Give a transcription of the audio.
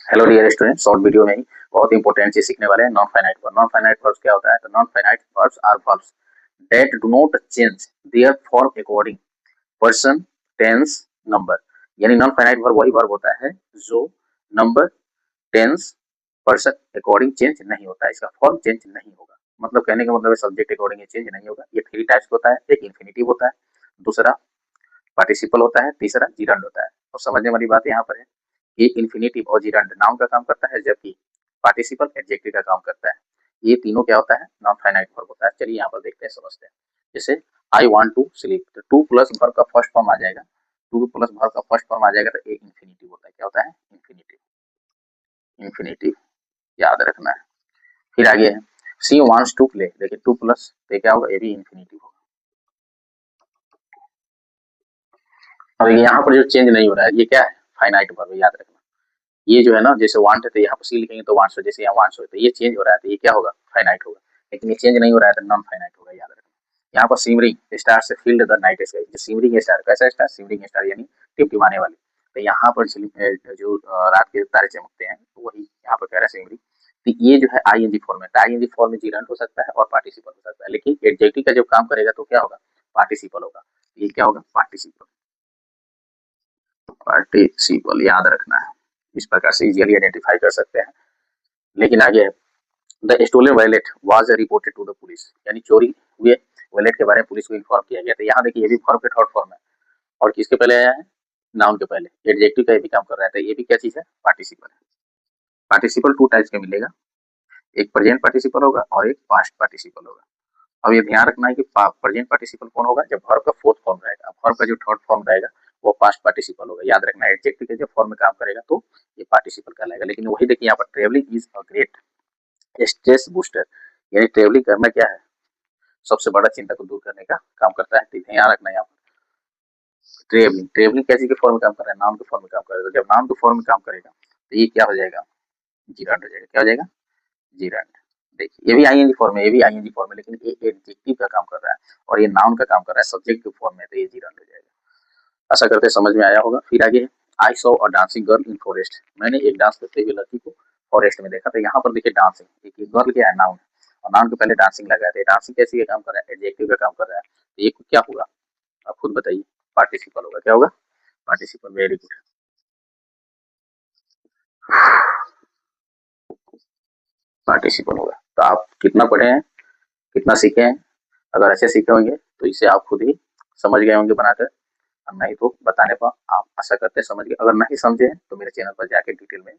Hello dear student, short video में ही बहुत इंपॉर्टेंट चीज सीखने वाले हैं। Non finite verb. Non finite verbs क्या होता है? तो non finite verbs are verbs that do not change their form according person, tense, number. यानी नॉन फाइनाइट वर्ब वही वर्ब होता है जो number, tense, person according change नहीं होता है, इसका फॉर्म चेंज नहीं होगा। मतलब कहने का मतलब है सब्जेक्ट अकॉर्डिंग ये चेंज नहीं होगा। ये थ्री टाइप्स होता है। एक इन्फिनिटिव होता है, दूसरा पार्टिसिपल होता है, तीसरा जीरंड होता है। और समझने वाली बात यहाँ पर है कि इन्फिनिटिव और जीरंड नाउन का काम करता है, जबकि पार्टिसिपल एडजेक्टिव का काम करता है। ये तीनों क्या होता है? नॉन फाइनाइट वर्ब होता है। चलिए यहाँ पर देखते हैं, समझते हैं। जैसे आई वांट टू स्लीप, तो टू प्लस वर्ब का फर्स्ट फॉर्म आ जाएगा। टू प्लस वर्ब का फर्स्ट फॉर्म आ जाएगा तो एक इन्फिनिटिव होता है। क्या होता है? इन्फिनिटिव। इन्फिनिटिव याद रखना है। फिर आगे है सी वांट्स टू प्ले। देखिए टू प्लस तो क्या होगा? ये भी इन्फिनिटिव होगा। और यहाँ पर जो चेंज नहीं हो रहा है ये क्या है? फाइनाइट वर्ब, याद रखना। ये जो है ना, जैसे वांट है तो यहाँ पर सी लिखेंगे तो वांट्स हो, जैसे यहाँ वांट्स हो तो ये चेंज हो रहा है तो ये क्या होगा? फाइनाइट होगा। लेकिन ये चेंज नहीं हो रहा है तो नॉन फाइनाइट होगा, याद रखना। यहाँ पर सिमरिंग स्टार से फील्ड द नाइट स्काई। जो सिमरिंग स्टार कैसा स्टार? सिमरिंग स्टार यानी टिमटिमाने वाले। तो यहाँ पर जो रात के तारे चमकते हैं तो वही यहाँ पर कह रहा है सिमरिंग। तो ये जो है आईएनजी फॉर्म है, आईएनजी फॉर्म में जीरंड हो सकता है और पार्टिसिपल हो सकता है, लेकिन एडजेक्टिव का जब काम करेगा तो क्या होगा? पार्टिसिपल होगा। ये क्या होगा? पार्टिसिपल। पार्टिसिपल याद रखना है। इस प्रकार से इजीली आइडेंटिफाई कर सकते हैं। लेकिन आगे the stolen wallet was reported to the police, यानी चोरी हुए वॉलेट के बारे में पुलिस को इन्फॉर्म किया गया। तो यहाँ देखिए ये भी वर्ब के थर्ड फॉर्म है और किसके पहले आया है? नाउन के पहले। एडजेक्टिव का ये भी काम कर रहा है, तो ये भी क्या चीज है? पार्टिसिपल है। पार्टिसिपल टू टाइप्स का मिलेगा, एक प्रेजेंट पार्टिसिपल होगा और एक पास्ट पार्टिसिपल होगा। अब ये ध्यान रखना है कि प्रेजेंट पार्टिसिपल कौन होगा? जब वर्ब का फोर्थ फॉर्म रहेगा। वर्ब का जो थर्ड फॉर्म रहेगा वो पास्ट पार्टिसिपल होगा। याद रखना, एडजेक्टिव के जब फॉर्म में काम करेगा तो ये पार्टिसिपल कहलाएगा। लेकिन वही देखिए यहाँ पर travelling is a great stress booster, यानी ट्रेवलिंग करना क्या है? सबसे बड़ा चिंता को दूर करने का काम करता है। तो ध्यान रखना यहाँ पर ट्रेवलिंग, ट्रेवलिंग कैसी के फॉर्म में काम कर रहा है? नाउन के फॉर्म में काम करेगा। जब नाउन के फॉर्म में काम करेगा तो ये क्या हो जाएगा? जीरांड हो जाएगा। क्या हो जाएगा? जीरांड। देखिए ये भी आईएनजी फॉर्म है, ये भी आईएनजी फॉर्म है, लेकिन ये एडजेक्टिव का काम कर रहा है और ये नाउन का काम कर रहा है, सब्जेक्ट के फॉर्म में, तो ये जीरांड हो जाएगा। आशा करते हैं समझ में आया होगा। फिर आगे I saw a dancing girl in forest, मैंने एक डांस करते हुए लड़की को फॉरेस्ट में देखा। तो यहाँ पर देखिए डांसिंग, एक गर्ल क्या है? नाउन, और नाउन के पहले डांसिंग लगा है। डांसिंग कैसी का काम कर रहा है? एडजेक्टिव का काम कर रहा है। तो ये क्या होगा? आप खुद बताइए। पार्टिसिपल होगा। क्या होगा? पार्टिसिपल। Very good. पार्टिसिपल होगा। तो आप कितना पढ़े हैं, कितना सीखे हैं? अगर अच्छे सीखे होंगे तो इसे आप खुद ही समझ गए होंगे बनाकर, और नहीं तो बताने पर आप आशा करते हैं समझ गए। अगर नहीं समझे तो मेरे चैनल पर जाके डिटेल में